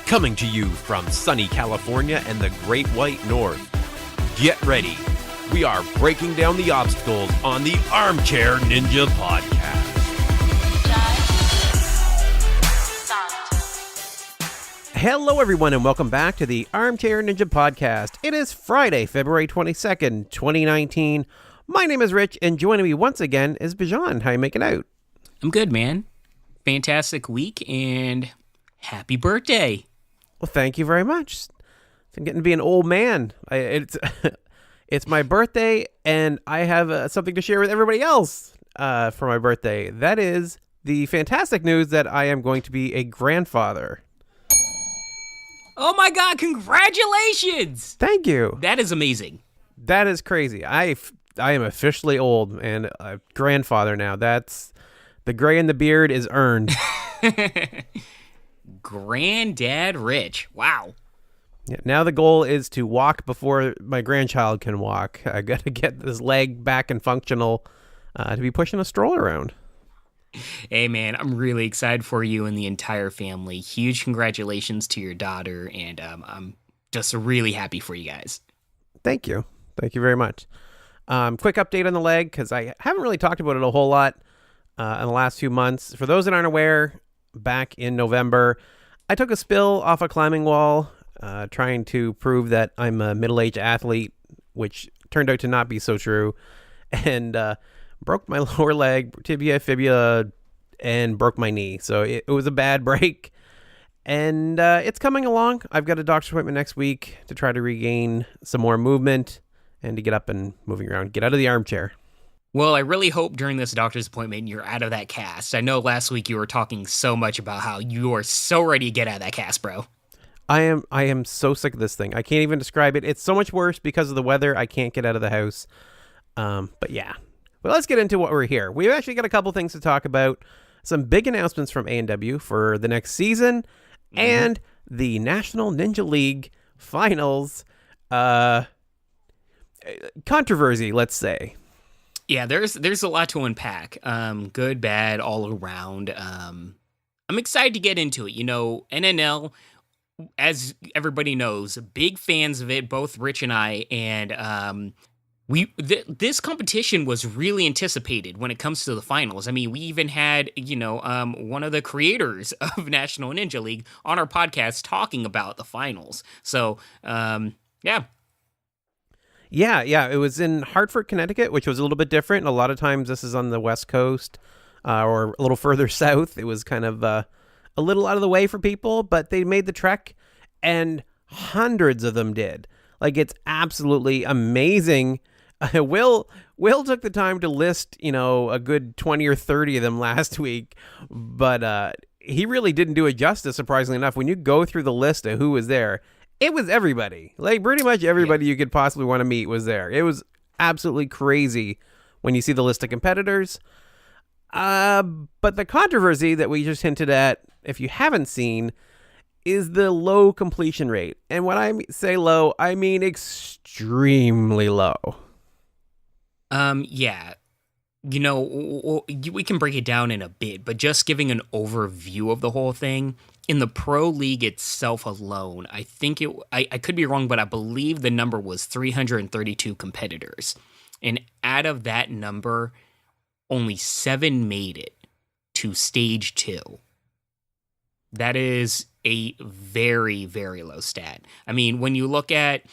Coming to you from sunny California and the Great White North. Get ready. We are breaking down the obstacles on the Armchair Ninja Podcast. Hello, everyone, and welcome back to the Armchair Ninja Podcast. It is Friday, February 22nd, 2019. My name is Rich, and joining me once again is Bijan. How you making out? I'm good, man. Fantastic week, and happy birthday. Well, thank you very much. I'm getting to be an old man. It's my birthday, and I have something to share with everybody else for my birthday. That is the fantastic news that I am going to be a grandfather. Oh my God, congratulations! Thank you. That is amazing. That is crazy. I am officially old and a grandfather now. That's the gray in the beard is earned. Granddad Rich. Wow. Yeah, now the goal is to walk before my grandchild can walk. I got to get this leg back and functional to be pushing a stroller around. Hey, man, I'm really excited for you and the entire family. Huge congratulations to your daughter, and I'm just really happy for you guys. Thank you. Thank you very much. Quick update on the leg, because I haven't really talked about it a whole lot in the last few months. For those that aren't aware, back in November, I took a spill off a climbing wall, trying to prove that I'm a middle-aged athlete, which turned out to not be so true, and broke my lower leg, tibia, fibula, and broke my knee. So it was a bad break, and it's coming along. I've got a doctor's appointment next week to try to regain some more movement and to get up and moving around, get out of the armchair. Well, I really hope during this doctor's appointment you're out of that cast. I know last week you were talking so much about how you are so ready to get out of that cast, bro. I am so sick of this thing. I can't even describe it. It's so much worse because of the weather. I can't get out of the house. But yeah. Well, let's get into what we're here. We've actually got a couple things to talk about. Some big announcements from ANW for the next season and the National Ninja League finals controversy, let's say. Yeah, there's a lot to unpack. Good, bad, all around. I'm excited to get into it. You know, NNL, as everybody knows, big fans of it, both Rich and I, and this competition was really anticipated when it comes to the finals. I mean, we even had, one of the creators of National Ninja League on our podcast talking about the finals. So, yeah. Yeah, it was in Hartford, Connecticut, which was a little bit different. A lot of times this is on the West Coast or a little further south. It was kind of a little out of the way for people, but they made the trek, and hundreds of them did. Like, it's absolutely amazing. Will took the time to list, a good 20 or 30 of them last week, but he really didn't do it justice, surprisingly enough. When you go through the list of who was there, it was everybody. Like, pretty much everybody you could possibly want to meet was there. It was absolutely crazy when you see the list of competitors. But the controversy that we just hinted at, if you haven't seen, is the low completion rate. And when I say low, I mean extremely low. Yeah. We can break it down in a bit, but just giving an overview of the whole thing, in the pro league itself alone, I think I could be wrong, but I believe the number was 332 competitors. And out of that number, only 7 made it to stage 2. That is a very, very low stat. I mean, when you look at,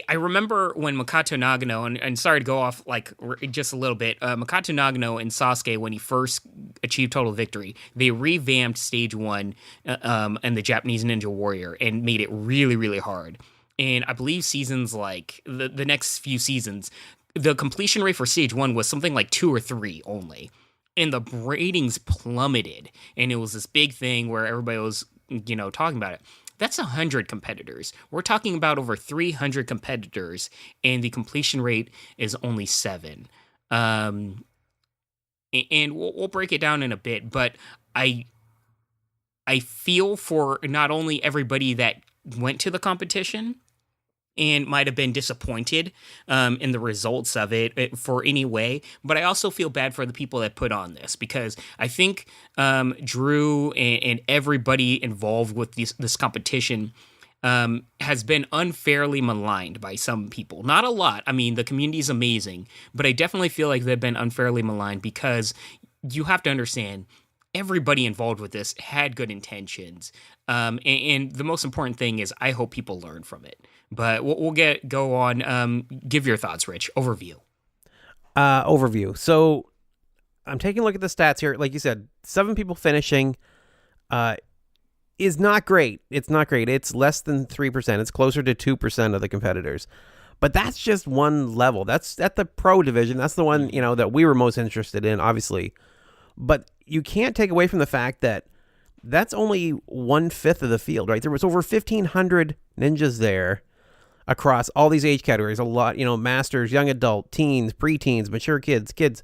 I remember when Makoto Nagano, and sorry to go off like just a little bit, Makoto Nagano and Sasuke, when he first achieved total victory, they revamped stage 1 and the Japanese Ninja Warrior and made it really, really hard. And I believe seasons like the next few seasons, the completion rate for stage 1 was something like 2 or 3 only. And the ratings plummeted. And it was this big thing where everybody was, talking about it. That's 100 competitors. We're talking about over 300 competitors, and the completion rate is only 7. And we'll break it down in a bit, but I feel for not only everybody that went to the competition, and might have been disappointed in the results of for any way. But I also feel bad for the people that put on this, because I think Drew and everybody involved with this competition has been unfairly maligned by some people. Not a lot. I mean, the community is amazing, but I definitely feel like they've been unfairly maligned, because you have to understand, everybody involved with this had good intentions. And the most important thing is, I hope people learn from it. But we'll go on. Give your thoughts, Rich. Overview. Overview. So I'm taking a look at the stats here. Like you said, 7 people finishing is not great. It's not great. It's less than 3%. It's closer to 2% of the competitors. But that's just one level. That's at the pro division. That's the one, that we were most interested in, obviously. But you can't take away from the fact that that's only 1/5 of the field, right? There was over 1,500 ninjas there across all these age categories. A lot, masters, young adult, teens, preteens, mature kids.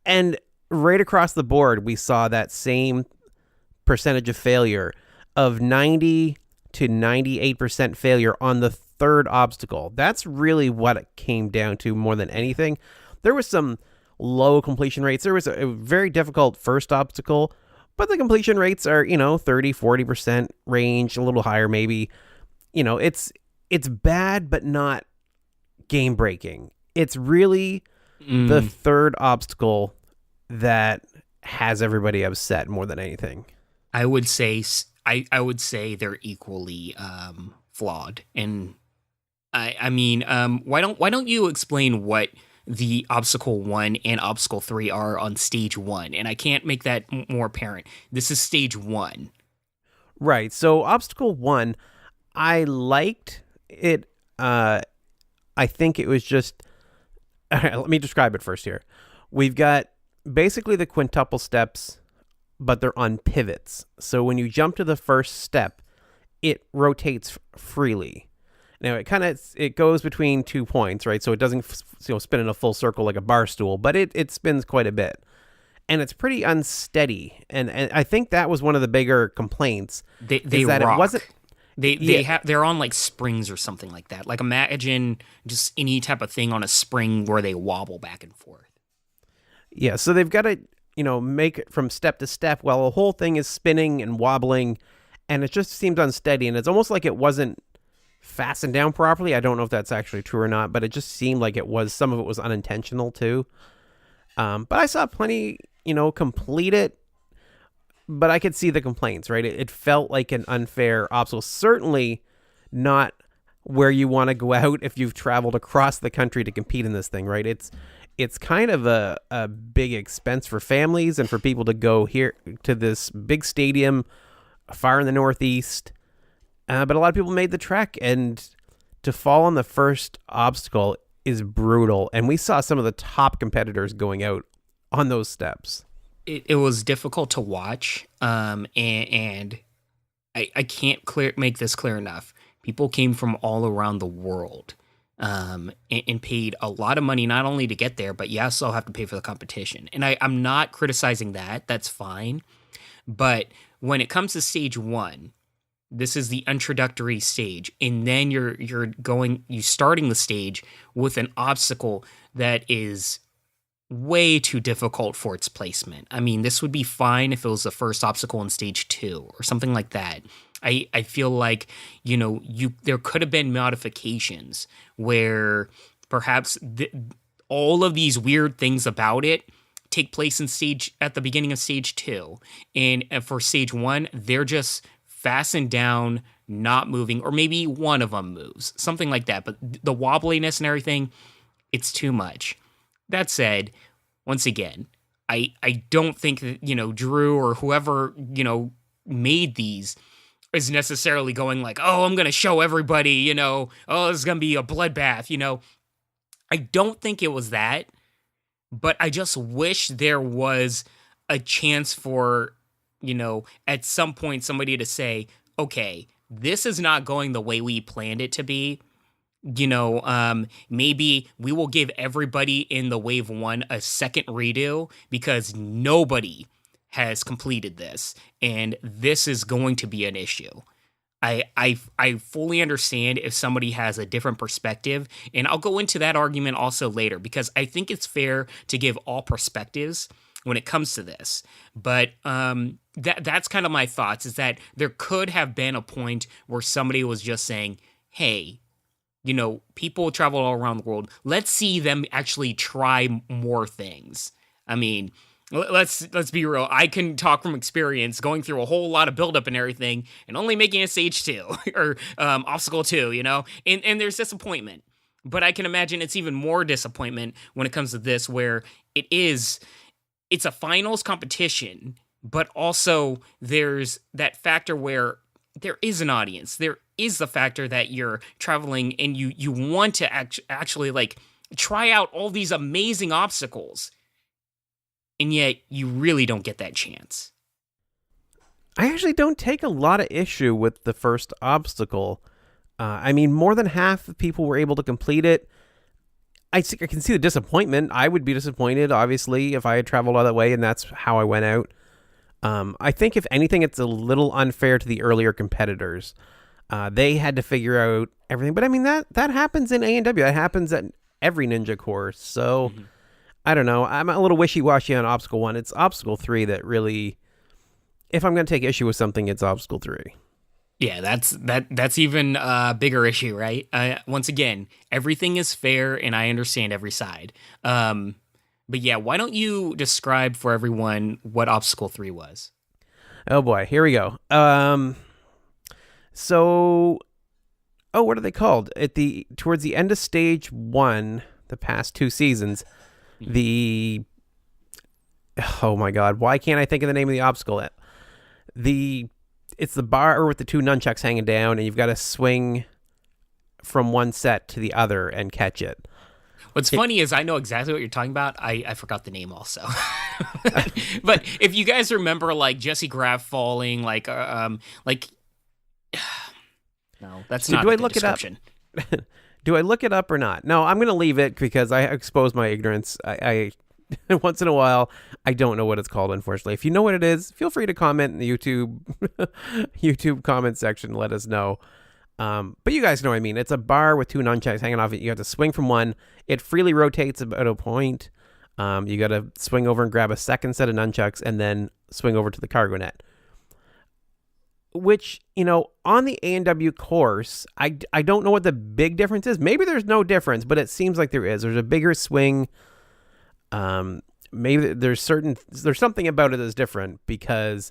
And right across the board, we saw that same percentage of failure of 90 to 98% failure on the third obstacle. That's really what it came down to more than anything. There was some low completion rates. There was a very difficult first obstacle, but the completion rates are, 30, 40% range, a little higher maybe. It's bad, but not game breaking. It's really the third obstacle that has everybody upset more than anything. I would say I would say they're equally flawed. And I mean, why don't you explain what the obstacle 1 and obstacle 3 are on stage 1? And I can't make that more apparent. This is stage 1. Right. So obstacle 1, I liked it. I think it was just, let me describe it first here. We've got basically the quintuple steps, but they're on pivots. So when you jump to the first step, it rotates freely. Now it goes between 2 points, right? So it doesn't spin in a full circle like a bar stool, but it spins quite a bit, and it's pretty unsteady. And I think that was one of the bigger complaints. They that rock. It wasn't. They're on like springs or something like that. Like imagine just any type of thing on a spring where they wobble back and forth. Yeah, so they've got to make it from step to step while the whole thing is spinning and wobbling, and it just seemed unsteady, and it's almost like it wasn't fastened down properly. I don't know if that's actually true or not, but it just seemed like some of it was unintentional too. But I saw plenty, complete it, but I could see the complaints, right? It felt like an unfair obstacle. Certainly not where you want to go out if you've traveled across the country to compete in this thing, right? It's kind of a big expense for families and for people to go here to this big stadium far in the Northeast. But a lot of people made the trek, and to fall on the first obstacle is brutal. And we saw some of the top competitors going out on those steps. It was difficult to watch, and I can't make this clear enough. People came from all around the world, and paid a lot of money not only to get there, but you also have to pay for the competition. And I'm not criticizing that. That's fine. But when it comes to stage 1, this is the introductory stage, and then you're starting the stage with an obstacle that is way too difficult for its placement. I mean, this would be fine if it was the first obstacle in stage 2 or something like that. I feel like, there could have been modifications where perhaps all of these weird things about it take place at the beginning of stage 2. And for stage 1, they're just fastened down, not moving, or maybe one of them moves, something like that. But the wobbliness and everything, it's too much. That said, once again, I don't think that, Drew or whoever, made these is necessarily going like, oh, I'm going to show everybody, oh, this is going to be a bloodbath, I don't think it was that, but I just wish there was a chance for, at some point somebody to say, okay, this is not going the way we planned it to be. Maybe we will give everybody in the wave 1 a second redo because nobody has completed this, and this is going to be an issue. I fully understand if somebody has a different perspective, and I'll go into that argument also later because I think it's fair to give all perspectives when it comes to this. But that's kind of my thoughts, is that there could have been a point where somebody was just saying, hey, people travel all around the world. Let's see them actually try more things. I mean, let's be real. I can talk from experience going through a whole lot of buildup and everything and only making it stage 2 or obstacle 2, and there's disappointment. But I can imagine it's even more disappointment when it comes to this, where it's a finals competition, but also there's that factor where there is an audience. There is the factor that you're traveling and you want to actually like try out all these amazing obstacles, and yet you really don't get that chance. I actually don't take a lot of issue with the first obstacle. I mean, more than half of people were able to complete it. I can see the disappointment. I would be disappointed, obviously, if I had traveled all that way and that's how I went out. I think, if anything, it's a little unfair to the earlier competitors. They had to figure out everything. But, I mean, that happens in ANW. That happens at every ninja course. So, I don't know. I'm a little wishy-washy on Obstacle 1. It's Obstacle 3 that really, if I'm going to take issue with something, it's Obstacle 3. Yeah, that's even a bigger issue, right? Once again, everything is fair, and I understand every side. But yeah, why don't you describe for everyone what Obstacle 3 was? Oh boy, here we go. What are they called? Towards the end of stage 1, the past 2 seasons, oh my god, why can't I think of the name of the obstacle? It's the bar with the 2 nunchucks hanging down, and you've got to swing from one set to the other and catch it. What's funny is I know exactly what you're talking about. I forgot the name also. But if you guys remember, like, Jesse Graff falling, no, that's not a good description. Do I look it up or not? No, I'm going to leave it because I expose my ignorance. I once in a while, I don't know what it's called, unfortunately. If you know what it is, feel free to comment in the YouTube comment section. Let us know. But you guys know what I mean. It's a bar with 2 nunchucks hanging off it. You have to swing from one. It freely rotates about a point. You got to swing over and grab a second set of nunchucks and then swing over to the cargo net. Which, on the A&W course, I don't know what the big difference is. Maybe there's no difference, but it seems like there is. There's a bigger swing. Maybe there's something about it that's different, because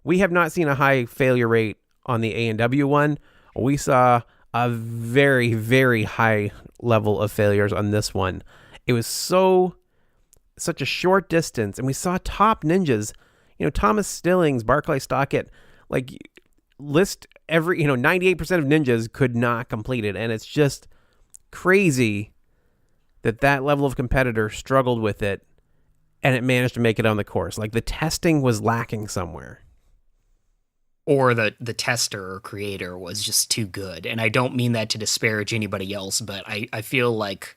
we have not seen a high failure rate on the A&W one. We saw a very, very high level of failures on this one. It was such a short distance, and we saw top ninjas, Thomas Stillings, Barclay Stockett, like, list every, 98% of ninjas could not complete it. And it's just crazy that level of competitor struggled with it and it managed to make it on the course. Like, the testing was lacking somewhere. Or the tester or creator was just too good. And I don't mean that to disparage anybody else, but I feel like,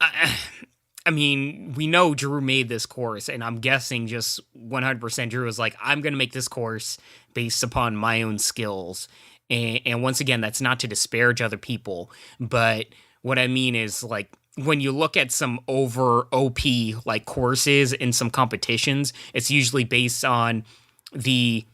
I mean, we know Drew made this course, and I'm guessing just 100% Drew was like, I'm going to make this course based upon my own skills. And once again, that's not to disparage other people, but what I mean is, like, when you look at some over OP like courses in some competitions, it's usually based on the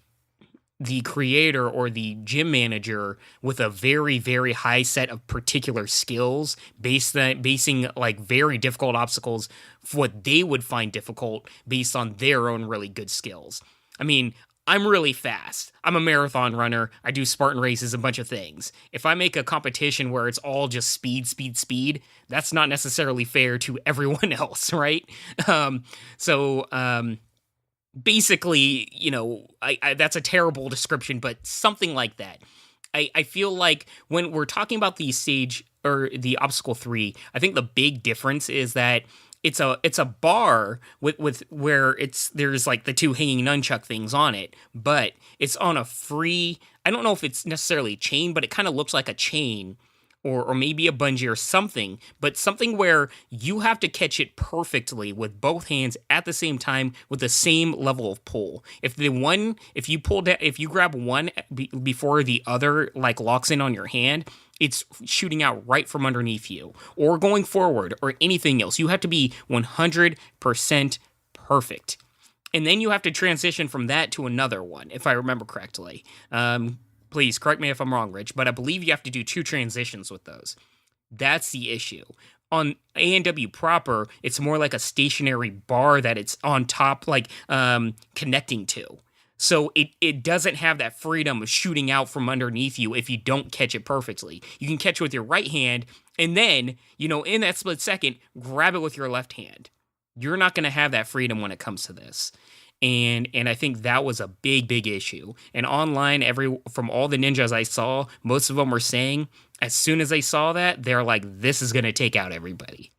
creator or the gym manager with a very, very high set of particular skills, basing like very difficult obstacles for what they would find difficult based on their own really good skills. I mean, I'm really fast. I'm a marathon runner. I do Spartan races, a bunch of things. If I make a competition where it's all just speed, that's not necessarily fair to everyone else, right? Basically, I that's a terrible description, but something like that. I feel like when we're talking about the stage or the obstacle 3, I think the big difference is that it's a bar with where there's like the 2 hanging nunchuck things on it, but it's on a free, I don't know if it's necessarily a chain, but it kind of looks like a chain or maybe a bungee or something, but something where you have to catch it perfectly with both hands at the same time with the same level of pull. If you grab one before the other like locks in on your hand, it's shooting out right from underneath you or going forward or anything else. You have to be 100% perfect. And then you have to transition from that to another one, if I remember correctly. Please correct me if I'm wrong, Rich, but I believe you have to do 2 transitions with those. That's the issue. On ANW proper, it's more like a stationary bar that it's on top, like connecting to. So it doesn't have that freedom of shooting out from underneath you if you don't catch it perfectly. You can catch it with your right hand, and then, in that split second, grab it with your left hand. You're not going to have that freedom when it comes to this. And I think that was a big issue. And online, from all the ninjas I saw, most of them were saying, as soon as they saw that, they're like, this is going to take out everybody.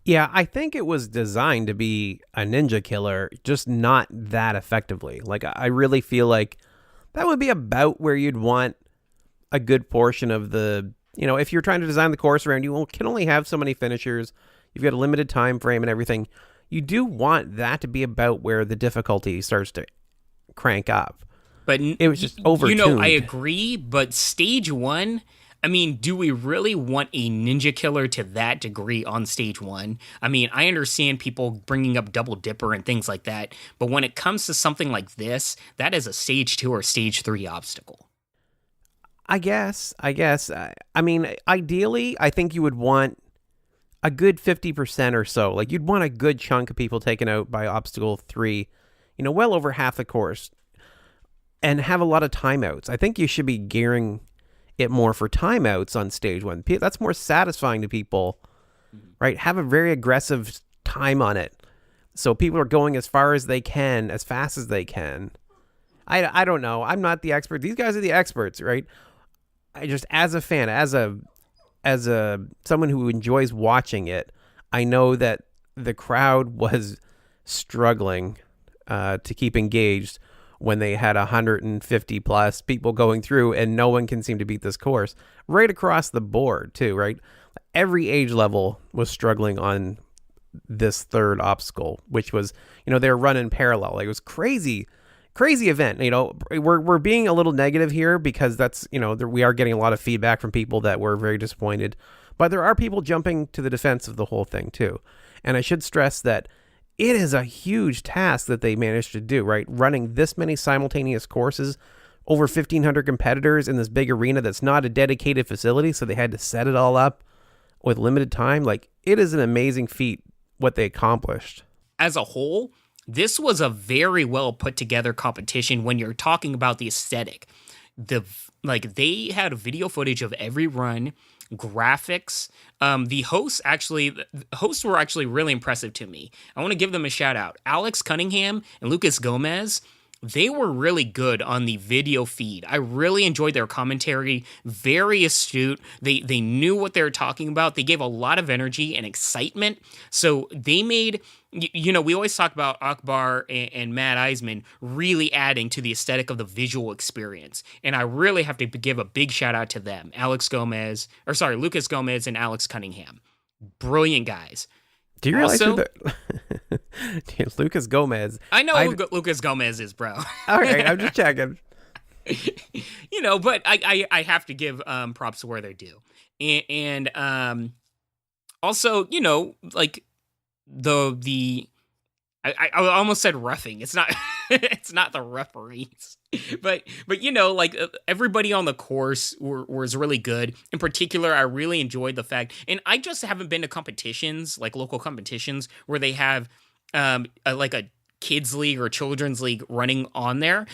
Yeah, I think it was designed to be a ninja killer, just not that effectively. Like, I really feel like that would be about where you'd want a good portion of the, if you're trying to design the course around, you can only have so many finishers. You've got a limited time frame and everything. You do want that to be about where the difficulty starts to crank up. But it was just overtuned. I agree, but stage 1, I mean, do we really want a ninja killer to that degree on stage 1? I mean, I understand people bringing up Double Dipper and things like that, but when it comes to something like this, that is a stage 2 or stage 3 obstacle. I guess. I mean, ideally, I think you would want a good 50% or so. Like, you'd want a good chunk of people taken out by obstacle 3, well over half the course, and have a lot of timeouts. I think you should be gearing it more for timeouts on stage 1. That's more satisfying to people, right? Have a very aggressive time on it, so people are going as far as they can, as fast as they can. I don't know. I'm not the expert. These guys are the experts, right? I just, as a fan, as a someone who enjoys watching it, I know that the crowd was struggling to keep engaged when they had 150 plus people going through, and no one can seem to beat this course right across the board too, right? Every age level was struggling on this third obstacle, which was, they're running parallel. Like, it was crazy event. We're being a little negative here because that's, we are getting a lot of feedback from people that were very disappointed, but there are people jumping to the defense of the whole thing too. And I should stress that it is a huge task that they managed to do, right? Running this many simultaneous courses, over 1,500 competitors in this big arena that's not a dedicated facility, so they had to set it all up with limited time. Like, it is an amazing feat what they accomplished. As a whole, this was a very well put together competition when you're talking about the aesthetic. They had video footage of every run, graphics. The hosts were actually really impressive to me. I want to give them a shout out. Alex Cunningham and Lucas Gomez, they were really good on the video feed. I really enjoyed their commentary. Very astute. They knew what they were talking about. They gave a lot of energy and excitement. So they made, we always talk about Akbar and Matt Eisman really adding to the aesthetic of the visual experience. And I really have to give a big shout out to them. Lucas Gomez and Alex Cunningham. Brilliant guys. Do you realize Lucas Gomez? I know who Lucas Gomez is, bro. All right, I'm just checking. But I have to give props to where they're due. And also, like I almost said roughing. It's not it's not the referees. But everybody on the course was really good. In particular, I really enjoyed the fact, and I just haven't been to competitions, like local competitions, where they have a kids league or children's league running on there,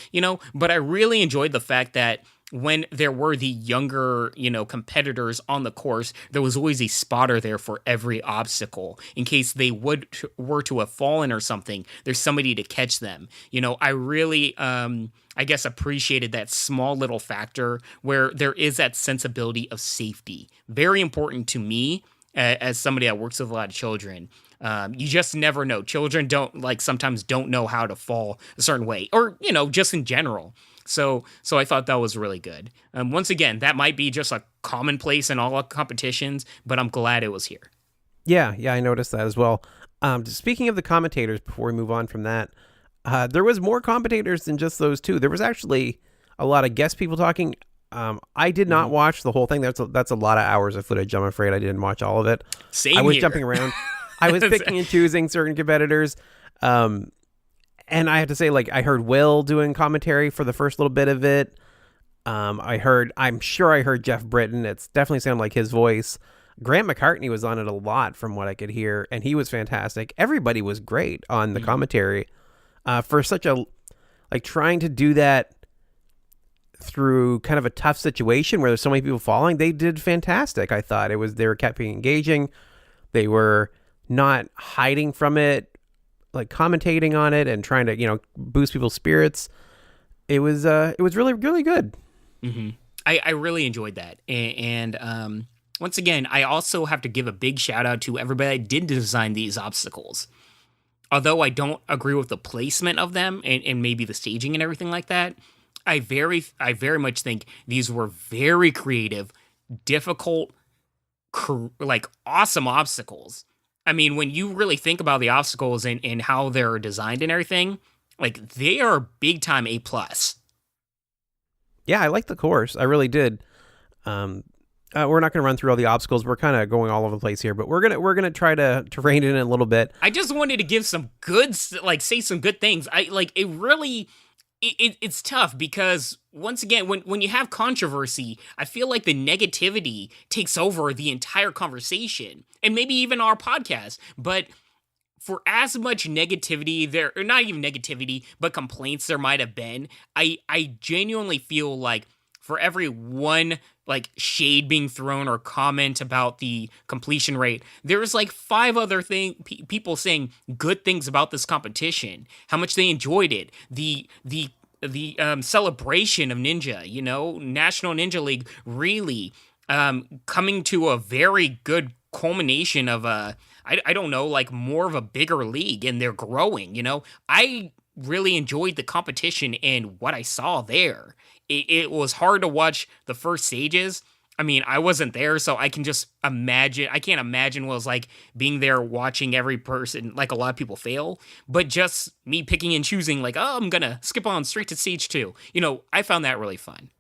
but I really enjoyed the fact that when there were the younger, competitors on the course, there was always a spotter there for every obstacle. In case they were to have fallen or something, there's somebody to catch them. I really, I guess, appreciated that small little factor where there is that sensibility of safety. Very important to me as somebody that works with a lot of children. You just never know. Children sometimes don't know how to fall a certain way, or just in general. So I thought that was really good. Once again, that might be just a commonplace in all competitions, but I'm glad it was here. Yeah, I noticed that as well. Speaking of the commentators, before we move on from that, there was more commentators than just those two. There was actually a lot of guest people talking. I did not watch the whole thing. That's a lot of hours of footage. I'm afraid I didn't watch all of it. Same I was here. jumping around. I was picking and choosing certain competitors. And I have to say, I heard Will doing commentary for the first little bit of it. I'm sure I heard Jeff Britton. It's definitely sounded like his voice. Grant McCartney was on it a lot from what I could hear, and he was fantastic. Everybody was great on the commentary. For such a, trying to do that through kind of a tough situation where there's so many people falling, they did fantastic. I thought they were kept engaging. They were not hiding from it, commentating on it and trying to, boost people's spirits. It was really, really good. Mm-hmm. I really enjoyed that. And once again, I also have to give a big shout out to everybody that did design these obstacles. Although I don't agree with the placement of them and maybe the staging and everything like that, I very much think these were very creative, difficult, awesome obstacles. I mean, when you really think about the obstacles and how they're designed and everything, they are big time A+. Yeah, I liked the course. I really did. We're not going to run through all the obstacles. We're kind of going all over the place here, but we're gonna try to rein it in a little bit. I just wanted to give some good, say some good things. It really. It's tough because, once again, when you have controversy, I feel like the negativity takes over the entire conversation and maybe even our podcast. But for as much negativity there, or not even negativity, but complaints there might have been, I genuinely feel like for every one shade being thrown or comment about the completion rate, there's 5 other people saying good things about this competition, how much they enjoyed it, the celebration of Ninja, National Ninja League really coming to a very good culmination of I don't know, more of a bigger league, and they're growing. I really enjoyed the competition and what I saw there. It was hard to watch the first stages. I mean, I wasn't there, so I can just imagine. I can't imagine what it was like being there watching every person, a lot of people fail. But just me picking and choosing, I'm going to skip on straight to stage 2. I found that really fun.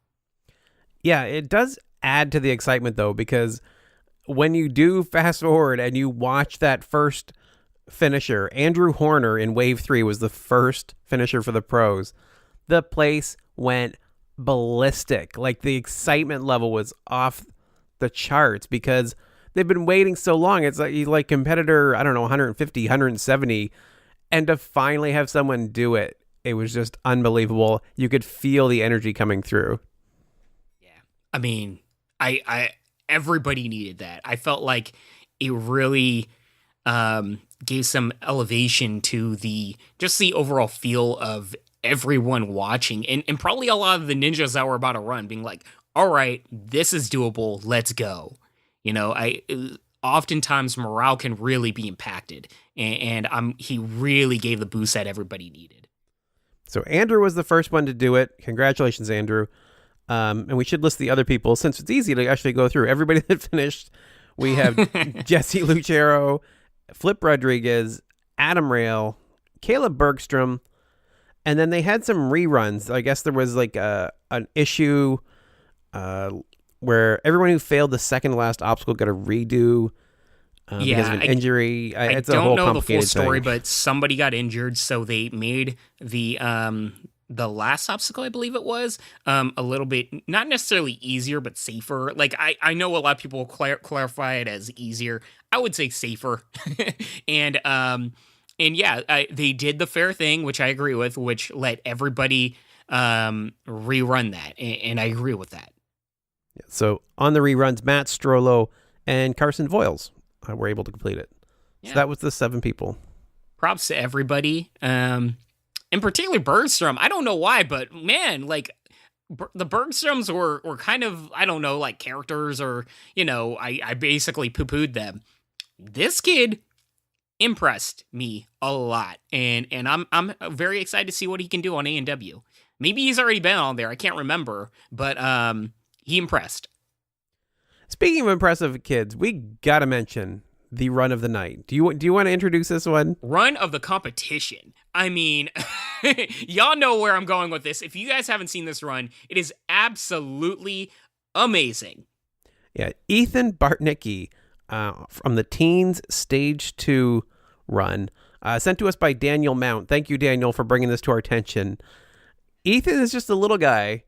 Yeah, it does add to the excitement, though, because when you do fast forward and you watch that first finisher, Andrew Horner in Wave 3 was the first finisher for the pros. The place went ballistic. The excitement level was off the charts because they've been waiting so long. It's like competitor, I don't know, 150, 170, and to finally have someone do it, it was just unbelievable. You could feel the energy coming through. Yeah. I mean, I everybody needed that. I felt like it really gave some elevation to the overall feel of everyone watching, and probably a lot of the ninjas that were about to run being all right, this is doable, let's go. Oftentimes morale can really be impacted, and he really gave the boost that everybody needed. So Andrew was the first one to do it. Congratulations, Andrew. And we should list the other people since it's easy to actually go through everybody that finished. We have Jesse Lucero, Flip Rodriguez, Adam Rail, Caleb Bergstrom, and then they had some reruns. I guess there was an issue where everyone who failed the second to last obstacle got a redo because of an injury. I don't know the full story, but somebody got injured, so they made the last obstacle, I believe it was, a little bit, not necessarily easier, but safer. I know a lot of people clarify it as easier. I would say safer. And yeah, they did the fair thing, which I agree with, which let everybody rerun that. And I agree with that. So on the reruns, Matt Strollo and Carson Voiles were able to complete it. Yeah. So that was the 7 people. Props to everybody. And particularly Bergstrom. I don't know why, but man, the Bergstroms were kind of, I don't know, characters, or, I basically poo-pooed them. This kid impressed me a lot, and I'm very excited to see what he can do on ANW. Maybe he's already been on there. I can't remember, but he impressed. Speaking of impressive kids, we gotta mention the run of the night. Do you want to introduce this one? Run of the competition. I mean, y'all know where I'm going with this. If you guys haven't seen this run, it is absolutely amazing. Yeah, Ethan Bartnicki from the Teens Stage 2 run, sent to us by Daniel Mount. Thank you, Daniel, for bringing this to our attention. Ethan is just a little guy,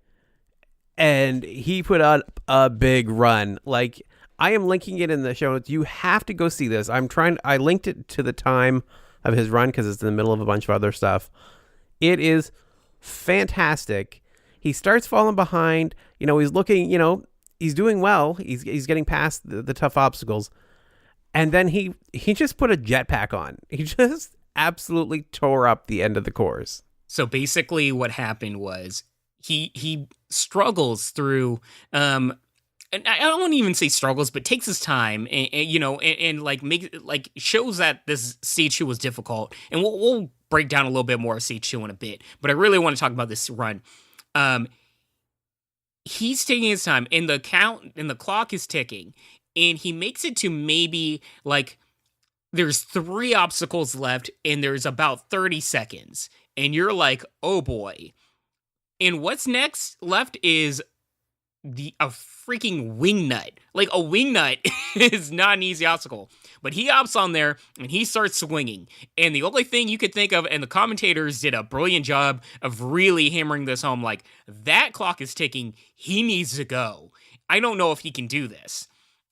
and he put out a big run. Like, I am linking it in the show notes. You have to go see this. I linked it to the time of his run because it's in the middle of a bunch of other stuff. It is fantastic. He starts falling behind. He's looking, he's doing well. He's getting past the tough obstacles. And then he just put a jetpack on. He just absolutely tore up the end of the course. So basically what happened was he struggles through and I don't even say struggles, but takes his time and shows that this stage 2 was difficult. And we'll break down a little bit more of stage 2 in a bit, but I really want to talk about this run. He's taking his time, and the clock is ticking, and he makes it to maybe there's 3 obstacles left, and there's about 30 seconds, and you're like, oh boy. And what's next left is a freaking wing nut. Like, a wing nut is not an easy obstacle. But he hops on there and he starts swinging. And the only thing you could think of, and the commentators did a brilliant job of really hammering this home, like, that clock is ticking. He needs to go. I don't know if he can do this.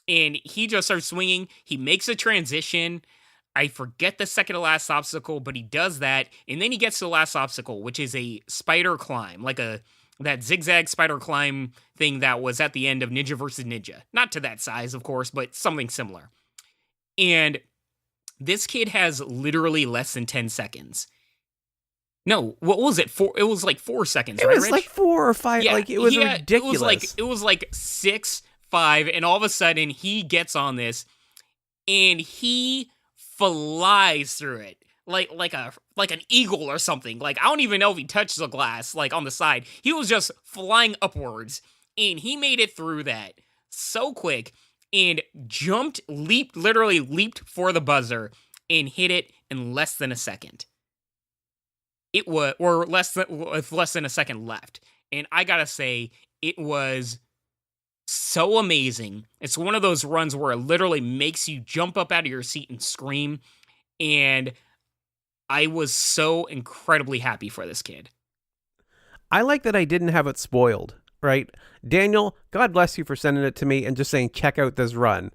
And he just starts swinging. He makes a transition. I forget the second to last obstacle, but he does that. And then he gets to the last obstacle, which is a spider climb, that zigzag spider climb thing that was at the end of Ninja vs. Ninja. Not to that size, of course, but something similar. And this kid has literally less than 10 seconds. No, what was it? It was like 4 seconds, right, It was Rich? like 4 or 5. Yeah, it was ridiculous. It was like 6, 5, and all of a sudden he gets on this and he flies through it. Like an eagle or something. Like, I don't even know if he touched the glass, on the side. He was just flying upwards, and he made it through that so quick, and literally leaped for the buzzer, and hit it in less than a second. With less than a second left. And I gotta say, it was so amazing. It's one of those runs where it literally makes you jump up out of your seat and scream, and I was so incredibly happy for this kid. I like that I didn't have it spoiled, right? Daniel, God bless you for sending it to me and just saying, check out this run.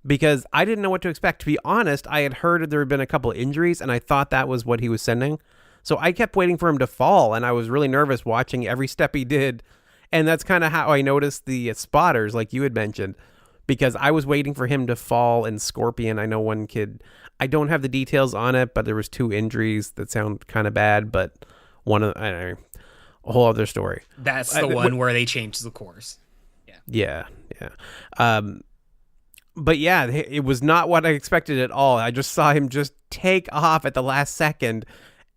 Because I didn't know what to expect. To be honest, I had heard there had been a couple of injuries, and I thought that was what he was sending. So I kept waiting for him to fall, and I was really nervous watching every step he did. And that's kind of how I noticed the spotters, like you had mentioned, because I was waiting for him to fall in Scorpion. I know one kid, I don't have the details on it, but there was 2 injuries that sound kind of bad, but a whole other story. That's the one where they changed the course. Yeah. But yeah, it was not what I expected at all. I just saw him just take off at the last second,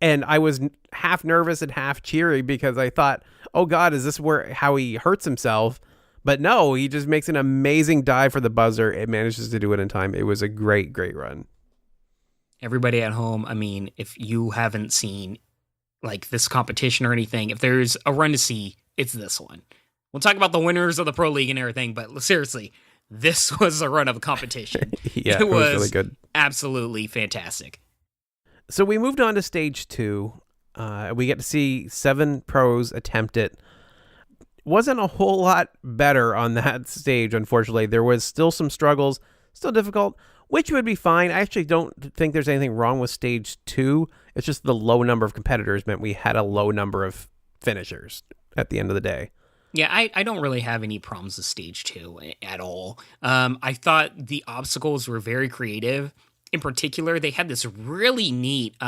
and I was half nervous and half cheery because I thought, oh God, is this how he hurts himself? But no, he just makes an amazing dive for the buzzer. It manages to do it in time. It was a great, great run. Everybody at home, I mean, if you haven't seen this competition or anything, if there's a run to see, it's this one. We'll talk about the winners of the Pro League and everything, but seriously, this was a run of a competition. Yeah, it was really good. Absolutely fantastic. So we moved on to stage 2. We get to see 7 pros attempt it. Wasn't a whole lot better on that stage, unfortunately. There was still some struggles, still difficult, which would be fine. I actually don't think there's anything wrong with stage 2. It's just the low number of competitors meant we had a low number of finishers at the end of the day. Yeah, I don't really have any problems with stage 2 at all. I thought the obstacles were very creative. In particular, they had this really neat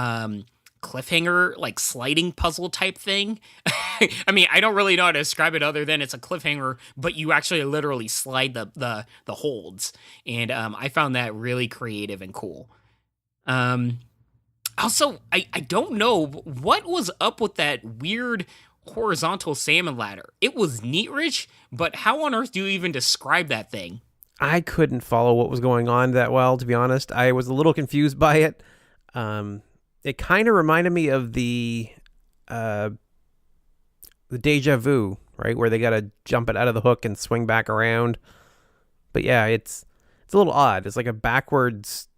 cliffhanger, sliding puzzle type thing. I mean, I don't really know how to describe it other than it's a cliffhanger, but you actually literally slide the holds. And I found that really creative and cool. Um, Also, I don't know what was up with that weird horizontal salmon ladder. It was neat, Rich, but how on earth do you even describe that thing? I couldn't follow what was going on that well, to be honest. I was a little confused by it. It kind of reminded me of uh, the deja vu, right, where they got to jump it out of the hook and swing back around. But yeah, it's a little odd. It's like a backwards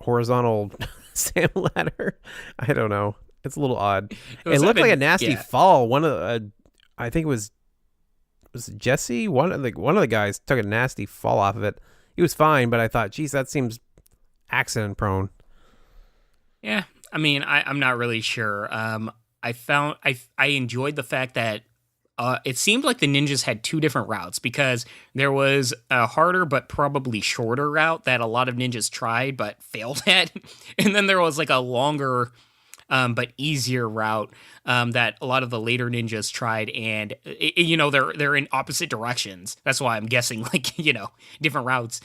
horizontal salmon ladder. I don't know. It's a little odd. It looked like a nasty fall. One of I think it was Jesse. One of the guys took a nasty fall off of it. He was fine, but I thought, geez, that seems accident prone. Yeah, I mean, I'm not really sure. I enjoyed the fact that it seemed like the ninjas had two different routes because there was a harder but probably shorter route that a lot of ninjas tried but failed at, and then there was like a longer but easier route that a lot of the later ninjas tried, and they're in opposite directions. That's why I'm guessing like different routes.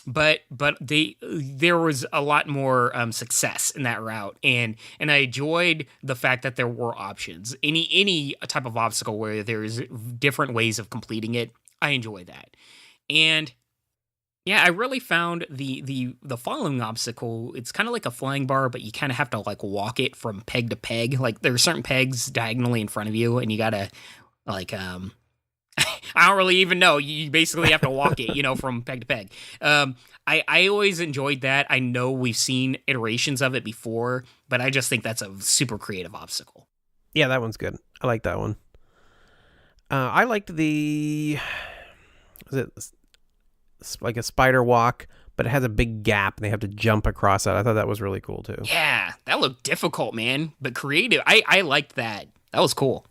But there was a lot more success in that route, and I enjoyed the fact that there were options. Any type of obstacle where there's different ways of completing it, I enjoy that. And yeah, I really found the following obstacle. It's kind of like a flying bar, but you kind of have to like walk it from peg to peg. Like there are certain pegs diagonally in front of you, and you gotta like I don't really even know. You basically have to walk it, from peg to peg. I always enjoyed that. I know we've seen iterations of it before, but I just think that's a super creative obstacle. Yeah, that one's good. I like that one. I liked was it like a spider walk, but it has a big gap and they have to jump across it. I thought that was really cool too. Yeah, that looked difficult, man, but creative. I liked that. That was cool.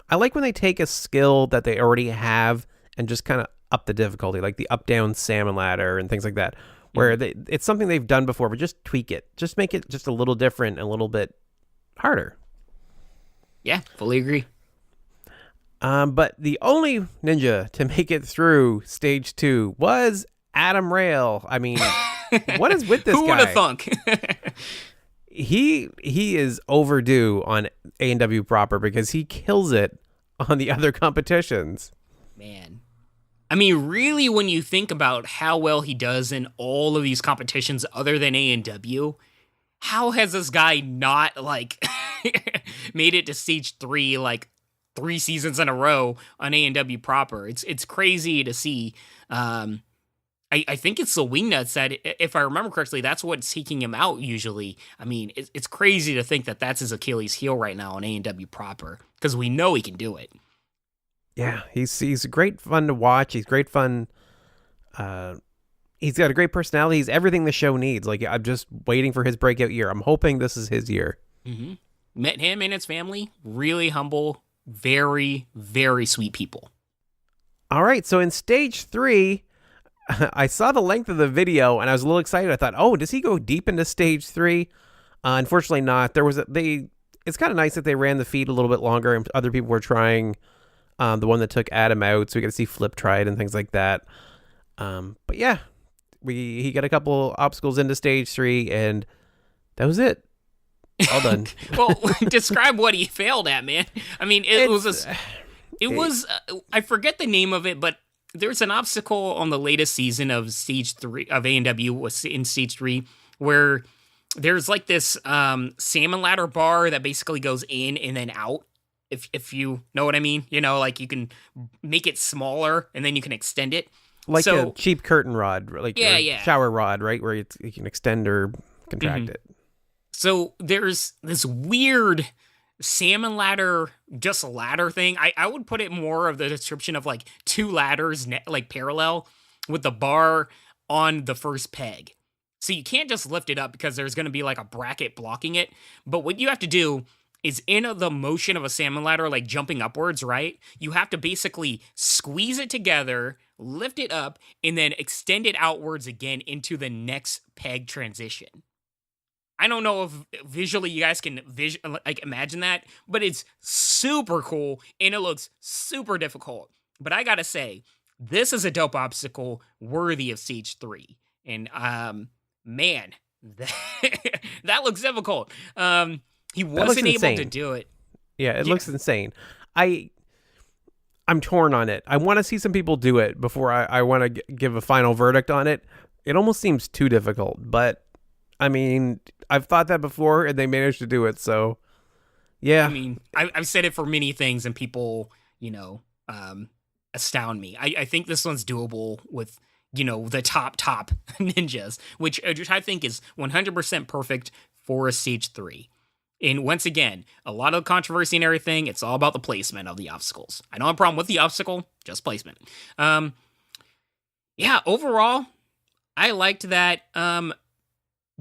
I like when they take a skill that they already have and just kind of up the difficulty, like the up-down salmon ladder and things like that, where it's something they've done before, but just tweak it. Just make it just a little different, a little bit harder. Yeah, fully agree. But the only ninja to make it through stage 2 was Adam Rail. I mean, what is with this guy? Who would have thunk? He is overdue on ANW proper because he kills it on the other competitions. Man. I mean, really, when you think about how well he does in all of these competitions other than ANW, how has this guy not, like, made it to stage 3, like, 3 seasons in a row on ANW proper? It's crazy to see. I think it's the wing nuts that, if I remember correctly, that's what's taking him out usually. I mean, it's crazy to think that that's his Achilles heel right now on ANW proper, because we know he can do it. Yeah, he's great fun to watch. He's great fun. He's got a great personality. He's everything the show needs. Like, I'm just waiting for his breakout year. I'm hoping this is his year. Mm-hmm. Met him and his family. Really humble, very, very sweet people. All right, so in stage 3, I saw the length of the video and I was a little excited. I thought, oh, does he go deep into stage 3? Unfortunately not. It's kind of nice that they ran the feed a little bit longer and other people were trying the one that took Adam out, so we got to see Flip try it and things like that. But yeah, he got a couple obstacles into stage 3 and that was it. All done. Well, describe what he failed at, man. I mean, it was I forget the name of it, but there's an obstacle on the latest season of stage 3 of ANW was in stage 3 where there's like this salmon ladder bar that basically goes in and then out. If you know what I mean, like you can make it smaller and then you can extend it. Like a cheap curtain rod, like a shower rod, right? Where you can extend or contract it. So there's this weird salmon ladder, just a ladder thing. I would put it more of the description of like 2 ladders like parallel with the bar on the first peg. So you can't just lift it up because there's going to be like a bracket blocking it. But what you have to do is in the motion of a salmon ladder, like jumping upwards, right? You have to basically squeeze it together, lift it up, and then extend it outwards again into the next peg transition. I don't know if visually you guys can imagine that, but it's super cool and it looks super difficult. But I gotta say, this is a dope obstacle worthy of stage 3. And man, That, that looks difficult. He That looks wasn't able to insane. do it. Yeah, it Yeah, looks insane. I I'm torn on it. I want to see some people do it before I want to give a final verdict on it. It almost seems too difficult, but I mean, I've thought that before and they managed to do it. So I yeah, mean, I've said it for many things, and people, astound me. I think this one's doable with the top ninjas, which I think is 100% perfect for a stage 3. And once again, a lot of controversy and everything, it's all about the placement of the obstacles. I don't have a problem with the obstacle, just placement. Um, yeah, overall, I liked that.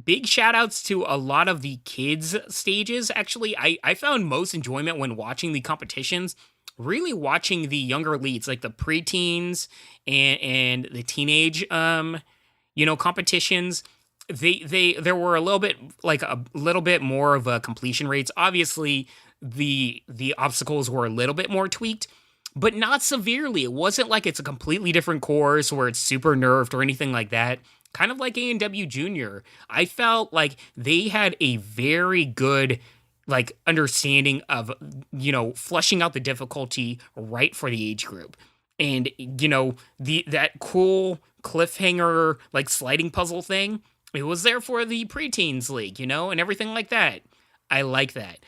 Big shout outs to a lot of the kids' stages. Actually, I found most enjoyment when watching the competitions, really watching the younger leads, like the preteens and the teenage competitions. They there were a little bit more of a completion rates. Obviously, the obstacles were a little bit more tweaked, but not severely. It wasn't like it's a completely different course where it's super nerfed or anything like that. Kind of like ANW Junior, I felt like they had a very good understanding of flushing out the difficulty right for the age group. And the that cool cliffhanger sliding puzzle thing, it was there for the preteens league, and everything like that. I like that.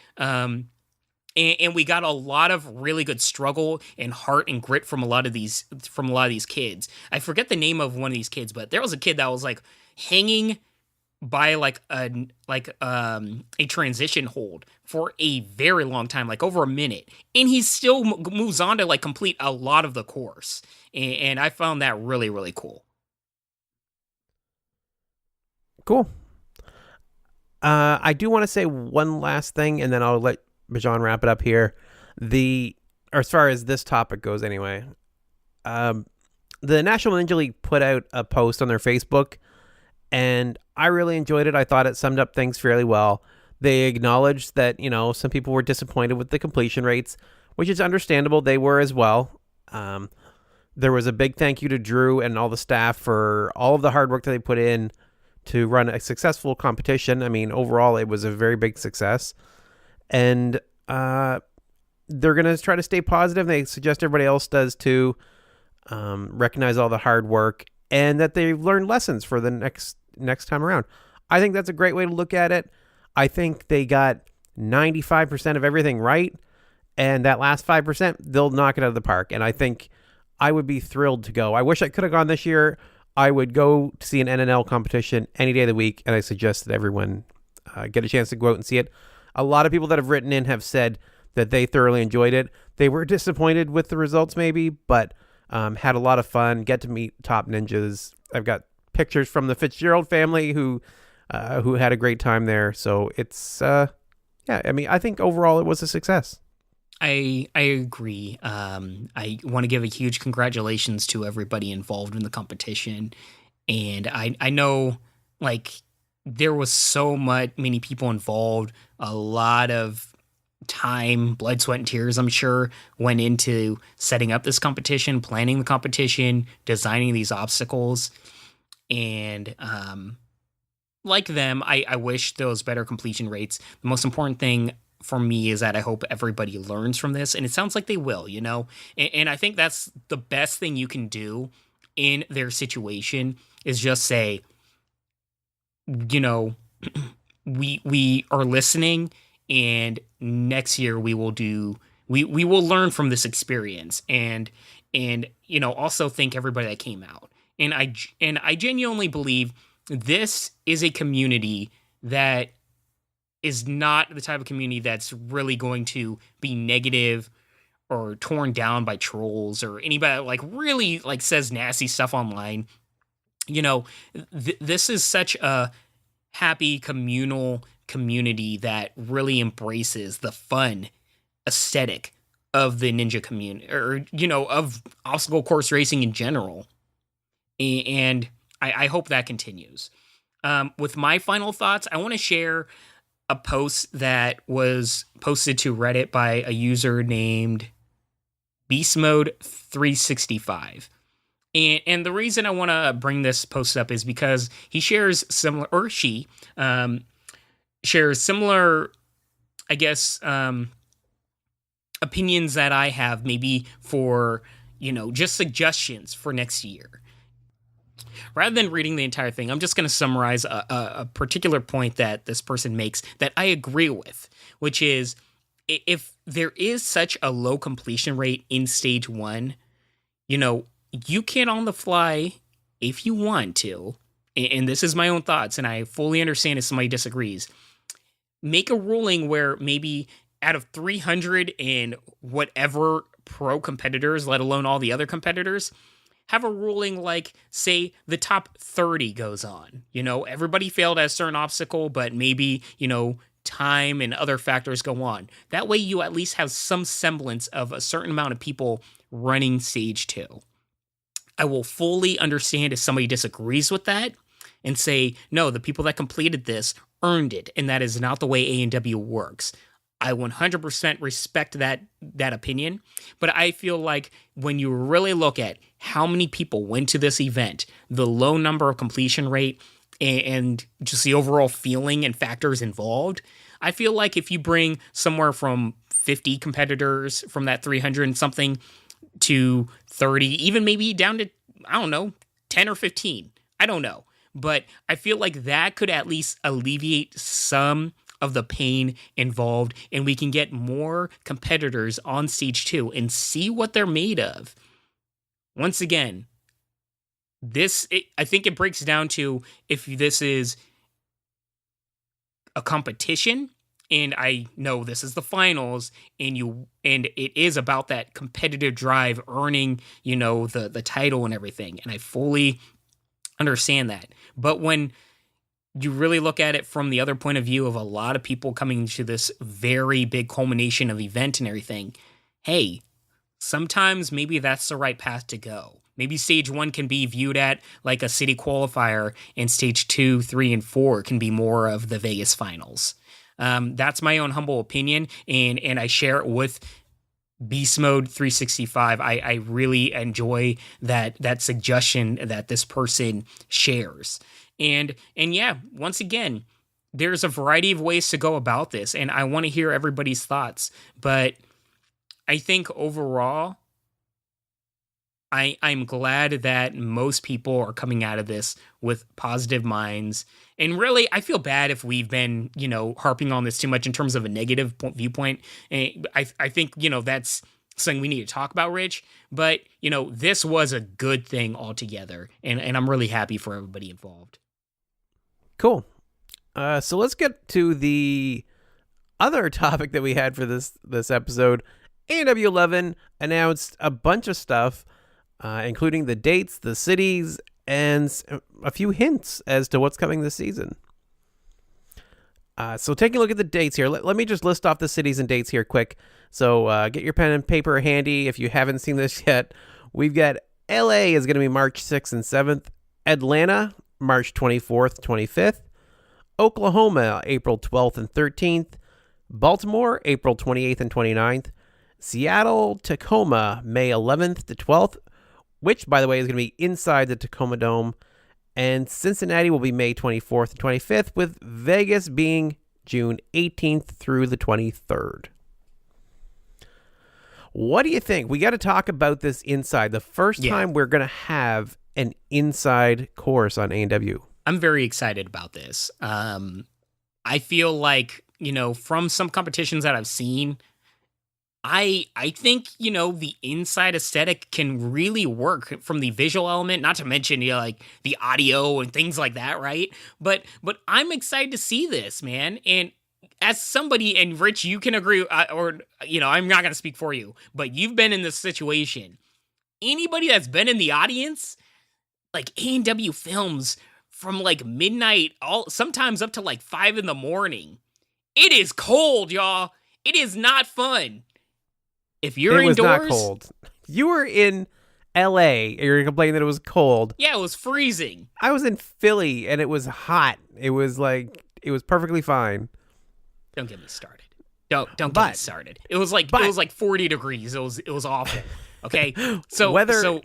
And we got a lot of really good struggle and heart and grit from a lot of these kids. I forget the name of one of these kids, but there was a kid that was hanging by a transition hold for a very long time, over a minute, and he still moves on to complete a lot of the course. And I found that really, really cool. cool. I do want to say one last thing, and then I'll let Bijan wrap it up here. Or as far as this topic goes, anyway, the National Ninja League put out a post on their Facebook, and I really enjoyed it. I thought it summed up things fairly well. They acknowledged that some people were disappointed with the completion rates, which is understandable. They were as well. There was a big thank you to Drew and all the staff for all of the hard work that they put in to run a successful competition. I mean, overall, it was a very big success. And they're going to try to stay positive. They suggest everybody else does too. Recognize all the hard work and that they've learned lessons for the next time around. I think that's a great way to look at it. I think they got 95% of everything right. And that last 5%, they'll knock it out of the park. And I think I would be thrilled to go. I wish I could have gone this year. I would go to see an NNL competition any day of the week. And I suggest that everyone get a chance to go out and see it. A lot of people that have written in have said that they thoroughly enjoyed it. They were disappointed with the results maybe, but had a lot of fun, get to meet top ninjas. I've got pictures from the Fitzgerald family who had a great time there. So it's, I mean, I think overall it was a success. I agree. I want to give a huge congratulations to everybody involved in the competition. And I know there was so many people involved, a lot of time, blood, sweat, and tears, I'm sure, went into setting up this competition, planning the competition, designing these obstacles. And like them, I wish there was better completion rates. The most important thing for me is that I hope everybody learns from this, and it sounds like they will, and I think that's the best thing you can do in their situation is just say, we are listening, and next year we will learn from this experience, and also thank everybody that came out. And I genuinely believe this is a community that is not the type of community that's really going to be negative or torn down by trolls or anybody really says nasty stuff online. This is such a happy communal community that really embraces the fun aesthetic of the ninja community, or of obstacle course racing in general. And I hope that continues. With my final thoughts, I want to share a post that was posted to Reddit by a user named Beast Mode 365. And the reason I want to bring this post up is because he shares similar, or she shares similar, I guess, opinions that I have, maybe for, just suggestions for next year. Rather than reading the entire thing, I'm just going to summarize a particular point that this person makes that I agree with, which is if there is such a low completion rate in stage 1, you can on the fly, if you want to, and this is my own thoughts, and I fully understand if somebody disagrees, make a ruling where maybe out of 300 and whatever pro competitors, let alone all the other competitors, have a ruling like, say, the top 30 goes on. Everybody failed at a certain obstacle, but maybe, time and other factors go on. That way you at least have some semblance of a certain amount of people running stage 2. I will fully understand if somebody disagrees with that and say, no, the people that completed this earned it, and that is not the way ANW works. I 100% respect that opinion, but I feel like when you really look at how many people went to this event, the low number of completion rate, and just the overall feeling and factors involved, I feel like if you bring somewhere from 50 competitors from that 300 and something to 30, even maybe down to, 10 or 15, I don't know. But I feel like that could at least alleviate some of the pain involved, and we can get more competitors on stage 2 and see what they're made of. Once again, I think it breaks down to if this is a competition, and I know this is the finals, and it is about that competitive drive, earning, the title and everything, and I fully understand that. But when you really look at it from the other point of view of a lot of people coming to this very big culmination of event and everything, hey, sometimes maybe that's the right path to go. Maybe stage 1 can be viewed at like a city qualifier, and stage 2, 3, and 4 can be more of the Vegas finals. That's my own humble opinion, and I share it with Beast Mode 365. I really enjoy that suggestion that this person shares. And yeah, once again, there's a variety of ways to go about this, and I want to hear everybody's thoughts. But I think overall, I'm glad that most people are coming out of this with positive minds. And really, I feel bad if we've been, harping on this too much in terms of a negative viewpoint. And I think, that's something we need to talk about, Rich. But, this was a good thing altogether. And I'm really happy for everybody involved. Cool. So let's get to the other topic that we had for this episode. ANW11 announced a bunch of stuff, including the dates, the cities, and a few hints as to what's coming this season. So taking a look at the dates here, let me just list off the cities and dates here quick. So get your pen and paper handy if you haven't seen this yet. We've got LA is going to be March 6th and 7th. Atlanta, March 24th, 25th. Oklahoma, April 12th and 13th. Baltimore, April 28th and 29th. Seattle, Tacoma, May 11th to 12th, which, by the way, is going to be inside the Tacoma Dome. And Cincinnati will be May 24th and 25th, with Vegas being June 18th through the 23rd. What do you think? We got to talk about this inside. The first time we're going to have an inside course on A&W. I'm very excited about this. I feel like, from some competitions that I've seen, I think, the inside aesthetic can really work from the visual element, not to mention, like the audio and things like that, right? But I'm excited to see this, man. And as somebody, and Rich, you can agree, I'm not going to speak for you, but you've been in this situation. Anybody that's been in the audience, like A&W films from like midnight, sometimes up to like 5 a.m. It is cold, y'all. It is not fun. If you're indoors, it was not cold. You were in LA and you're complaining that it was cold. Yeah, it was freezing. I was in Philly and it was hot. It was perfectly fine. Don't get me started. Don't get me started. It was like 40 degrees. It was awful. Okay. So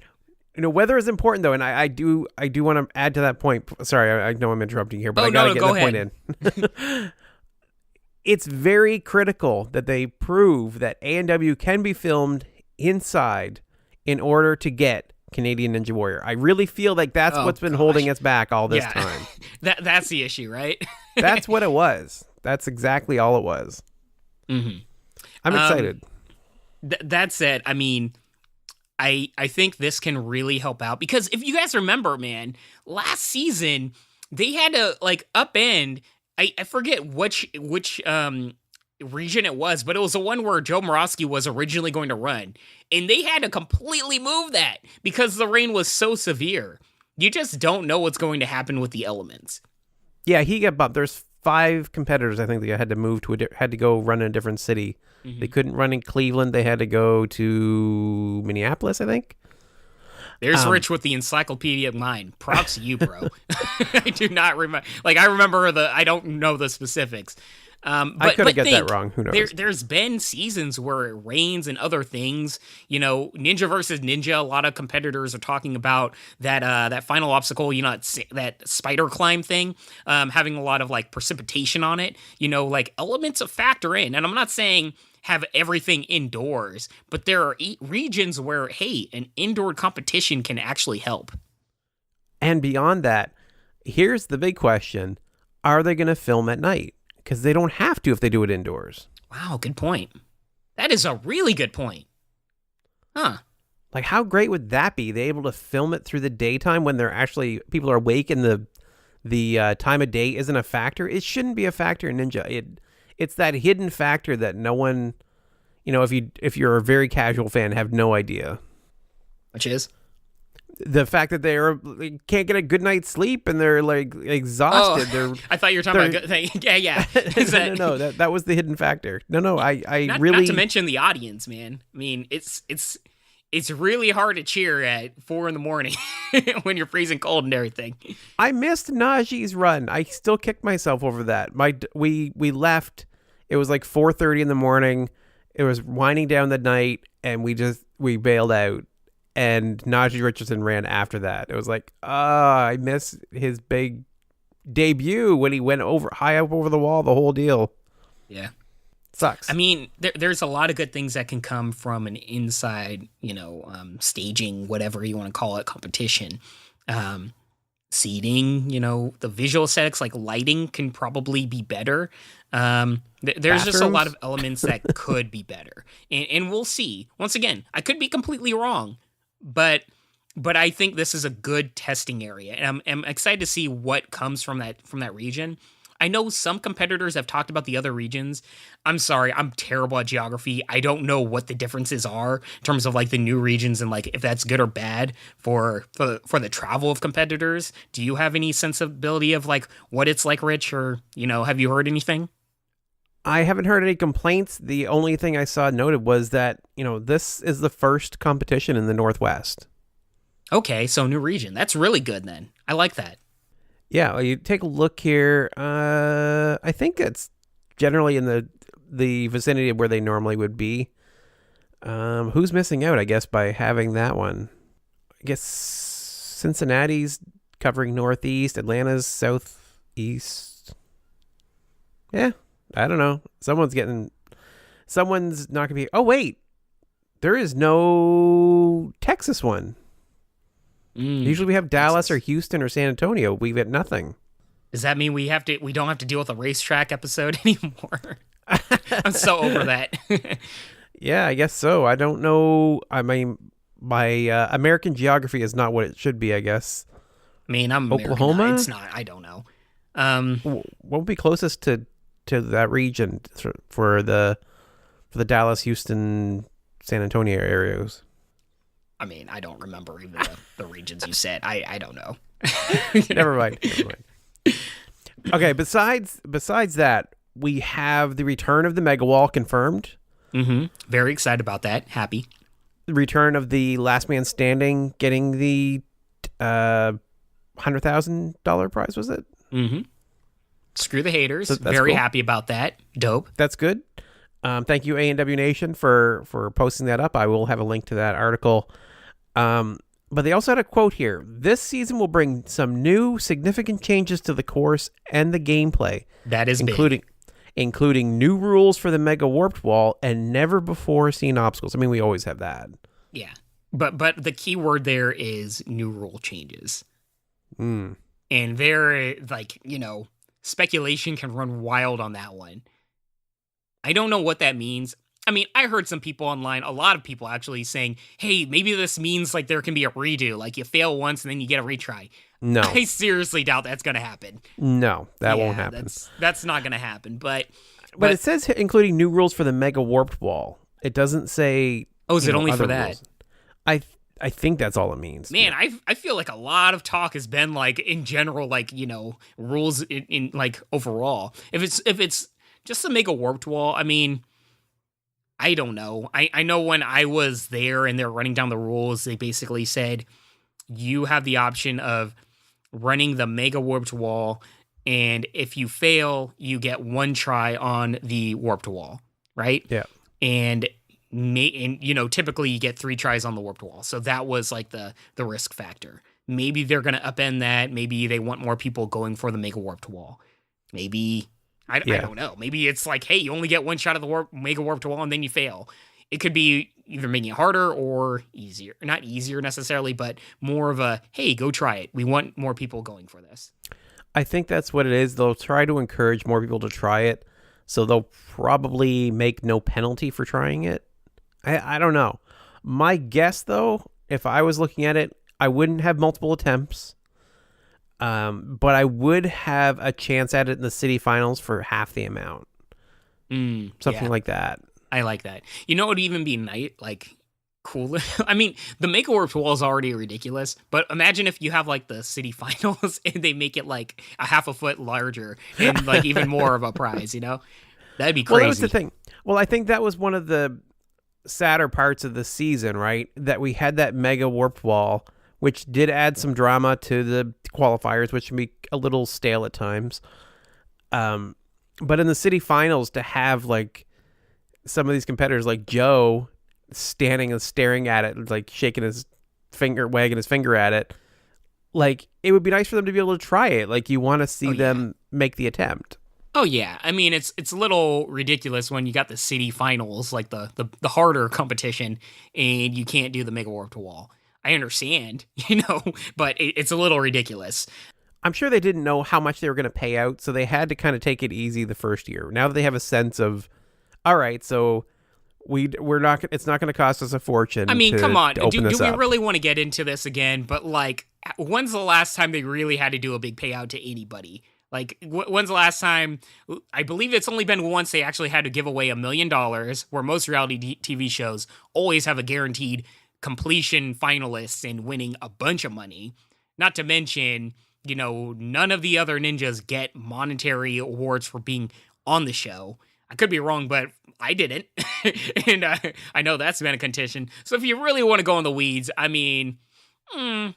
weather is important though, and I do want to add to that point. Sorry, I know I'm interrupting here, but I gotta get go the ahead. point in. It's very critical that they prove that ANW can be filmed inside in order to get Canadian Ninja Warrior. I really feel like that's what's been holding us back all this time. That's the issue, right? That's what it was. That's exactly all it was. Mm-hmm. I'm excited. That said, I mean, I think this can really help out because if you guys remember, man, last season they had to like upend. I forget which region it was, but it was the one where Joe Morosky was originally going to run, and they had to completely move that because the rain was so severe. You just don't know what's going to happen with the elements. Yeah, he got bumped. There's 5 competitors, I think, that had to move had to go run in a different city. Mm-hmm. They couldn't run in Cleveland. They had to go to Minneapolis, I think. There's Rich with the encyclopedia mind. Props to you, bro. I do not remember. Like, I remember I don't know the specifics. I could have got that wrong. Who knows? There's been seasons where it rains and other things. You know, Ninja versus Ninja. A lot of competitors are talking about that final obstacle. You know, that spider climb thing, having a lot of like precipitation on it. You know, like elements of factor in. And I'm not saying have everything indoors, but there are regions where, hey, an indoor competition can actually help. And beyond that, here's the big question: are they going to film at night? Because they don't have to if they do it indoors. Wow, good point. That is a really good point. Huh. Like, how great would that be? They able to film it through the daytime when they're actually people are awake and the time of day isn't a factor. It shouldn't be a factor in Ninja. It's that hidden factor that no one, if you're a very casual fan, have no idea. Which is? The fact that they can't get a good night's sleep and they're like exhausted. I thought you were talking about a good thing. Yeah. No, that was the hidden factor. No, I not, really. Not to mention the audience, man. I mean, it's really hard to cheer at 4 a.m. when you're freezing cold and everything. I missed Najee's run. I still kick myself over that. We left. It was like 4:30 in the morning. It was winding down the night, and we bailed out. And Najee Richardson ran after that. It was like, I miss his big debut when he went high up over the wall, the whole deal. Yeah. Sucks. I mean, there's a lot of good things that can come from an inside, staging, whatever you want to call it, competition. Seating, the visual aesthetics, like lighting, can probably be better. There's Bathrooms? just a lot of elements that could be better. And we'll see. Once again, I could be completely wrong. But I think this is a good testing area, and I'm excited to see what comes from that region. I know some competitors have talked about the other regions. I'm sorry, I'm terrible at geography. I don't know what the differences are in terms of like the new regions and like if that's good or bad for the travel of competitors. Do you have any sensibility of like what it's like, Rich, or have you heard anything? I haven't heard any complaints. The only thing I saw noted was that, this is the first competition in the Northwest. Okay, so new region. That's really good then. I like that. Yeah, well, you take a look here. I think it's generally in the vicinity of where they normally would be. Who's missing out, I guess, by having that one? I guess Cincinnati's covering Northeast, Atlanta's Southeast. Yeah. I don't know. Someone's not going to be. Oh, wait. There is no Texas one. Usually we have Dallas or Houston or San Antonio. We've got nothing. Does that mean we don't have to deal with a racetrack episode anymore? I'm so over that. Yeah, I guess so. I don't know. I mean, my American geography is not what it should be, I guess. I mean, I'm Oklahoma. American. It's not. I don't know. What would be closest to that region for the Dallas, Houston, San Antonio areas? I mean, I don't remember even the regions you said. I don't know. Never mind. Okay, besides that, we have the return of the Mega Wall confirmed. Mm-hmm. Very excited about that. Happy. The return of the Last Man Standing getting the $100,000 prize, was it? Mm-hmm. Screw the haters. That's very cool. happy about that. Dope. That's good. Thank you, ANW Nation, for posting that up. I will have a link to that article. But they also had a quote here. This season will bring some new significant changes to the course and the gameplay. That is including new rules for the Mega Warped Wall and never before seen obstacles. I mean, we always have that. Yeah. But the key word there is new rule changes. Mm. And there, like, speculation can run wild on that one. I don't know what that means. I mean, I heard some people online, a lot of people actually saying, hey, maybe this means like there can be a redo. Like you fail once and then you get a retry. No. I seriously doubt that's going to happen. No, that won't happen. That's not going to happen. But it says including new rules for the Mega Warped Wall. It doesn't say... Oh, is it only for that? Rules. I think that's all it means. Man, I feel like a lot of talk has been like in general, like, rules in like overall. If it's just the Mega Warped Wall, I mean... I don't know. I know when I was there and they're running down the rules, they basically said you have the option of running the Mega Warped Wall, and if you fail, you get one try on the Warped Wall, right? Yeah. And typically you get 3 tries on the Warped Wall. So that was like the risk factor. Maybe they're going to upend that. Maybe they want more people going for the Mega Warped Wall. Maybe... I don't know. Maybe it's like, hey, you only get one shot of the Mega Warped Wall and then you fail. It could be either making it harder or easier. Not easier necessarily, but more of a, hey, go try it. We want more people going for this. I think that's what it is. They'll try to encourage more people to try it. So they'll probably make no penalty for trying it. I don't know. My guess, though, if I was looking at it, I wouldn't have multiple attempts. But I would have a chance at it in the city finals for half the amount. Something like that. I like that. It would even be cool. I mean, the Mega Warped Wall is already ridiculous, but imagine if you have like the city finals and they make it like a half a foot larger and like even more of a prize, That'd be crazy. Well, that was the thing. Well, I think that was one of the sadder parts of the season, right? That we had that Mega Warped Wall, which did add some drama to the qualifiers, which can be a little stale at times. But in the city finals, to have like some of these competitors like Joe standing and staring at it, like shaking his finger, wagging his finger at it, like it would be nice for them to be able to try it. Like you want to see them make the attempt. Oh yeah, I mean it's a little ridiculous when you got the city finals, like the harder competition, and you can't do the Mega Warped Wall. I understand, but it's a little ridiculous. I'm sure they didn't know how much they were going to pay out, so they had to kind of take it easy the first year. Now that they have a sense of, all right, so we're not, it's not going to cost us a fortune. I mean, come on, do we up. Really want to get into this again? But like, when's the last time they really had to do a big payout to anybody? Like, when's the last time? I believe it's only been once they actually had to give away $1 million, where most reality TV shows always have a guaranteed completion finalists and winning a bunch of money. Not to mention, none of the other ninjas get monetary awards for being on the show. I could be wrong, but I didn't. And I know that's been a contention. So if you really want to go in the weeds, I mean, when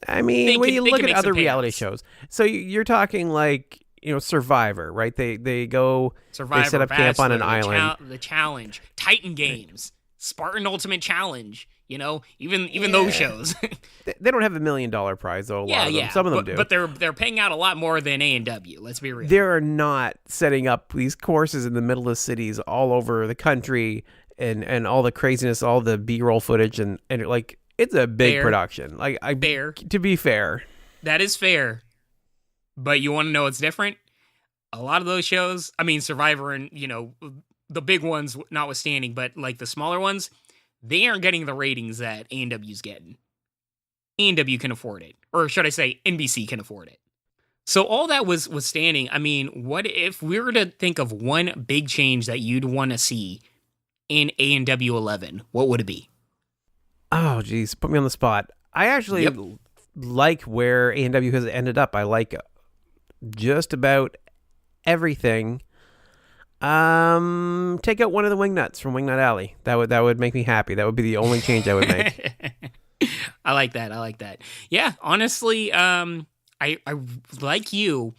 you look at other reality shows, so you're talking like, Survivor, right? They go, Survivor, they set up camp on an island. The Challenge, Titan Games, Spartan Ultimate Challenge. Even those shows. They don't have $1 million prize though. A lot of them. Some of them do. But they're paying out a lot more than ANW. Let's be real. They're not setting up these courses in the middle of cities all over the country and all the craziness, all the B-roll footage, and like it's a big production. Like fair. To be fair, that is fair. But you want to know what's different? A lot of those shows, I mean, Survivor and the big ones notwithstanding, but like the smaller ones, they aren't getting the ratings that ANW's getting. ANW can afford it. Or should I say, NBC can afford it. So all that was standing. I mean, what if we were to think of one big change that you'd want to see in ANW11? What would it be? Oh, geez. Put me on the spot. I actually like where ANW has ended up. I like just about everything. Take out one of the Wingnuts from Wingnut Alley. That would make me happy. That would be the only change I would make. I like that. Yeah, honestly, I like you.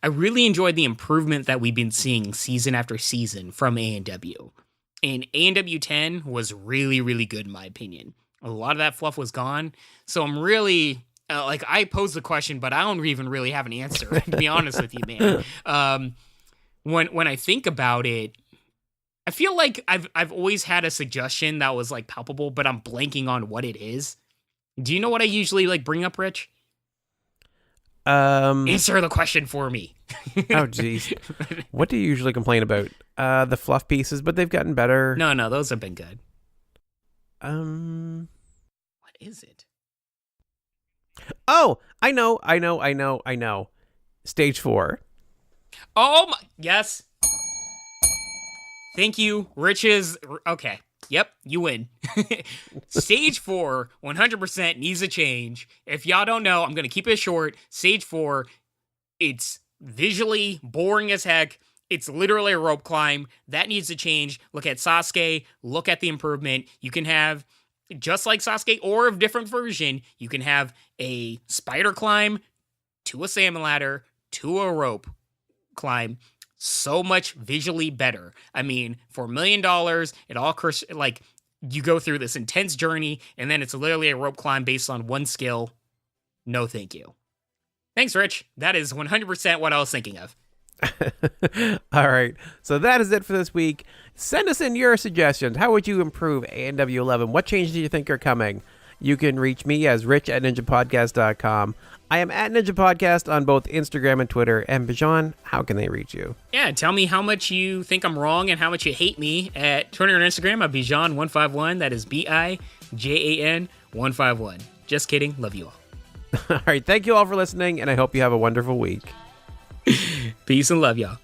I really enjoyed the improvement that we've been seeing season after season from ANW. And ANW 10 was really, really good in my opinion. a lot of that fluff was gone. So I'm really like, I posed the question, but I don't even really have an answer, to be honest with you, man. When I think about it, I feel like I've always had a suggestion that was like palpable, but I'm blanking on what it is. Do you know what I usually like bring up, Rich? Answer the question for me. Oh, geez. What do you usually complain about? The fluff pieces, but they've gotten better. No, those have been good. What is it? Oh, I know. Stage 4. Oh my, yes. Thank you, Rich's. Okay. Yep, you win. Stage 4, 100% needs a change. If y'all don't know, I'm going to keep it short. Stage 4, it's visually boring as heck. It's literally a rope climb. That needs to change. Look at Sasuke. Look at the improvement. You can have, just like Sasuke or a different version, you can have a spider climb to a salmon ladder to a rope climb. So much visually better. I mean, for $1 million, it all like you go through this intense journey, and then it's literally a rope climb based on one skill. No, thank you. Thanks, Rich. That is 100% what I was thinking of. All right. So that is it for this week. Send us in your suggestions. How would you improve ANW11? What changes do you think are coming? You can reach me as rich@ninjapodcast.com. I am at Ninja Podcast on both Instagram and Twitter. And Bijan, how can they reach you? Yeah, tell me how much you think I'm wrong and how much you hate me at Twitter and Instagram at Bijan151. That is BIJAN151. Just kidding. Love you all. All right. Thank you all for listening, and I hope you have a wonderful week. Peace and love, y'all.